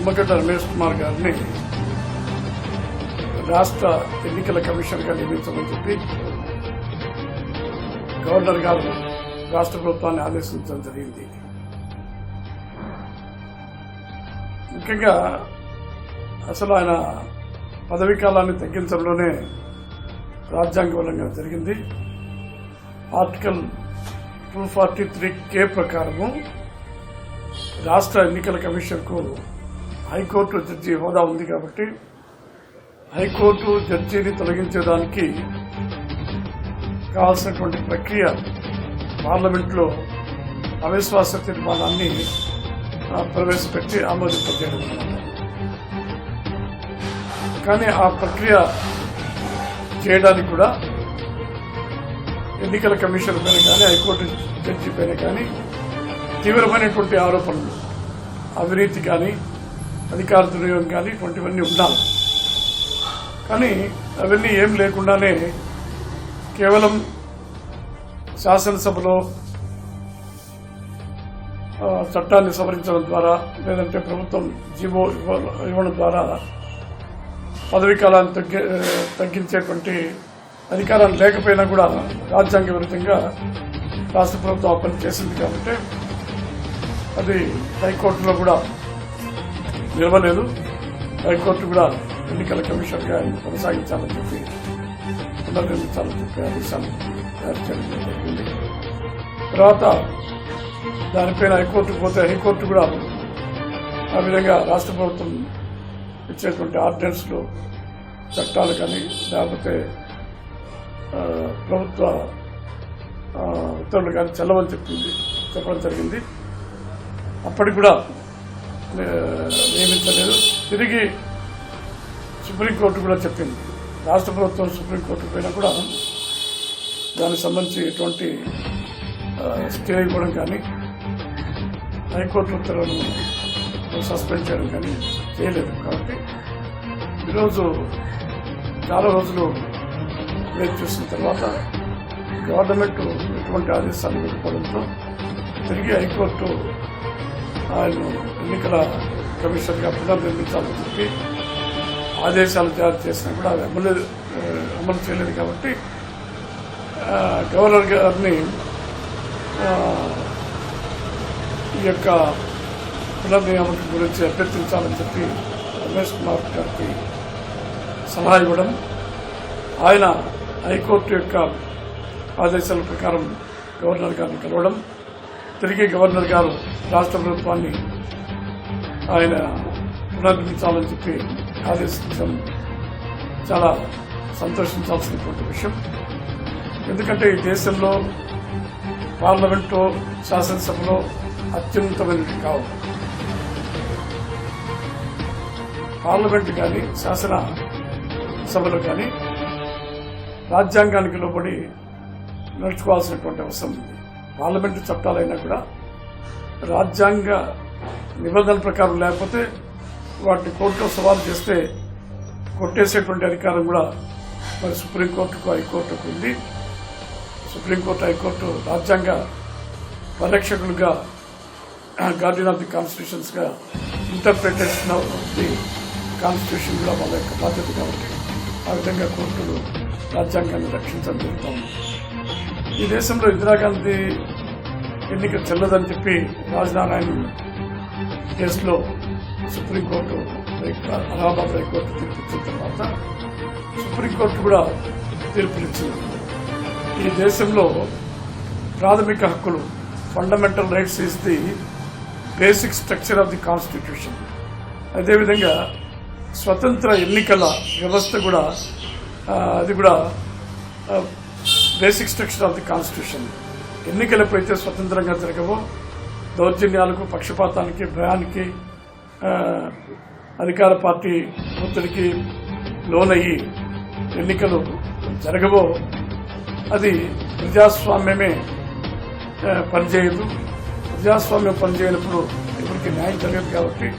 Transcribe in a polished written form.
నిమ్మగడ్డ రమేష్ కుమార్ గారిని రాష్ట్ర ఎన్నికల కమిషన్గా నియమించమని చెప్పి గవర్నర్ గారు రాష్ట్ర ప్రభుత్వాన్ని ఆదేశించడం జరిగింది. ముఖ్యంగా అసలు ఆయన పదవీ కాలాన్ని తగ్గించడంలోనే రాజ్యాంగబద్ధంగా జరిగింది. ఆర్టికల్ 243K ప్రకారము రాష్ట్ర ఎన్నికల కమిషన్కు హైకోర్టు జడ్జి హోదా ఉంది కాబట్టి హైకోర్టు జడ్జిని తొలగించేదానికి కావాల్సినటువంటి ప్రక్రియ పార్లమెంట్లో అవిశ్వాస తీర్మానాన్ని ప్రవేశపెట్టి ఆమోదింపజేయడం. కానీ ఆ ప్రక్రియ చేయడానికి కూడా ఎన్నికల కమిషన్ పైన కానీ హైకోర్టు జడ్జి పైన కానీ తీవ్రమైనటువంటి ఆరోపణలు, అవినీతి కానీ అధికార దుర్వినియోగం కానీ ఇటువంటివన్నీ ఉండాలి. కానీ అవన్నీ ఏం లేకుండానే కేవలం శాసనసభలో చట్టాన్ని సవరించడం ద్వారా లేదంటే ప్రభుత్వం జీవో ఇవ్వడం ద్వారా పదవీ కాలాన్ని తగ్గించేటువంటి అధికారం లేకపోయినా కూడా రాజ్యాంగ విరుద్ధంగా రాష్ట్ర ప్రభుత్వం ఆ పని చేసింది కాబట్టి అది హైకోర్టులో కూడా నిలవలేదు. హైకోర్టు కూడా ఎన్నికల కమిషన్గా కొనసాగించాలని చెప్పి పునర్నిర్మించాలని చెప్పి ఆదేశాలు తయారు చేయడం జరిగింది. తర్వాత దానిపైన హైకోర్టుకు పోతే హైకోర్టు కూడా ఆ విధంగా రాష్ట్ర ప్రభుత్వం ఇచ్చేటువంటి ఆర్డినెన్స్లు, చట్టాలు కానీ లేకపోతే ప్రభుత్వ ఉత్తర్వులు కానీ చెల్లవని చెప్పడం జరిగింది. అప్పటికి కూడా నియమించలేదు. తిరిగి సుప్రీంకోర్టు కూడా చెప్పింది. రాష్ట్ర ప్రభుత్వం సుప్రీంకోర్టు పైన కూడా దానికి సంబంధించి ఎటువంటి స్టే ఇవ్వడం కానీ హైకోర్టు ఉత్తర్వులను సస్పెండ్ చేయడం కానీ చేయలేదు. కాబట్టి ఈరోజు చాలా రోజులు వేచి చూసిన తర్వాత గవర్నమెంట్ ఎటువంటి ఆదేశాలు ఇవ్వకపోవడంతో తిరిగి హైకోర్టు ఆయన ఎన్నికల కమిషన్గా పునర్నిర్మించాలని చెప్పి ఆదేశాలు తయారు చేసినా కూడా అమలు చేయలేదు. కాబట్టి గవర్నర్ గారిని ఈ యొక్క పునర్నియామకం గురించి అభ్యర్థించాలని చెప్పి రమేష్ కుమార్ గారికి సలహా ఇవ్వడం, ఆయన హైకోర్టు యొక్క ఆదేశాల ప్రకారం గవర్నర్ గారిని కలవడం, తిరిగి గవర్నర్ గారు రాష్ట్ర ప్రభుత్వాన్ని ఆయన పునర్నిర్మించాలని చెప్పి ఆదేశించడం చాలా సంతోషించాల్సినటువంటి విషయం. ఎందుకంటే ఈ దేశంలో పార్లమెంటు, శాసనసభలో అత్యున్నతమైనవి కావు. పార్లమెంట్ కానీ శాసన సభలో కానీ రాజ్యాంగానికి లోబడి నడుచుకోవాల్సినటువంటి అవసరం ఉంది. పార్లమెంటు చట్టాలైనా కూడా రాజ్యాంగ నిబంధనల ప్రకారం లేకపోతే వాటిని కోర్టులో సవాలు చేస్తే కొట్టేసేటువంటి అధికారం కూడా మరి సుప్రీంకోర్టుకు, హైకోర్టుకు ఉంది. సుప్రీంకోర్టు, హైకోర్టు రాజ్యాంగ పరిరక్షకులుగా, గార్డియన్ ఆఫ్ ది కాన్స్టిట్యూషన్స్ గా, ఇంటర్ప్రిటేషన్ ఆఫ్ ది కాన్స్టిట్యూషన్ కూడా వాళ్ళ యొక్క బాధ్యత. కాబట్టి ఆ విధంగా కోర్టులు రాజ్యాంగాన్ని రక్షించడం జరుగుతుంది. ఈ దేశంలో ఇందిరాగాంధీ ఎన్నిక చెల్లదని చెప్పి రాజనారాయణ కేసులో సుప్రీంకోర్టు, అలహాబాద్ హైకోర్టు తీర్పిచ్చిన తర్వాత సుప్రీంకోర్టు కూడా తీర్పునిచ్చింది. ఈ దేశంలో ప్రాథమిక హక్కులు, fundamental rights is the basic structure of the constitution. అదేవిధంగా స్వతంత్ర ఎన్నికల వ్యవస్థ కూడా అది కూడా basic structure of the constitution. ఎన్నికలు ఎప్పుడైతే స్వతంత్రంగా జరగవో దౌర్జన్యాలకు, పక్షపాతానికి, భయానికి, అధికార పార్టీ ఒత్తిడికి లోనయ్యి ఎన్నికలు జరగవో అది ప్రజాస్వామ్యమే పనిచేయదు. ప్రజాస్వామ్యం పనిచేయనప్పుడు ఎవరికి న్యాయం జరగదు. కాబట్టి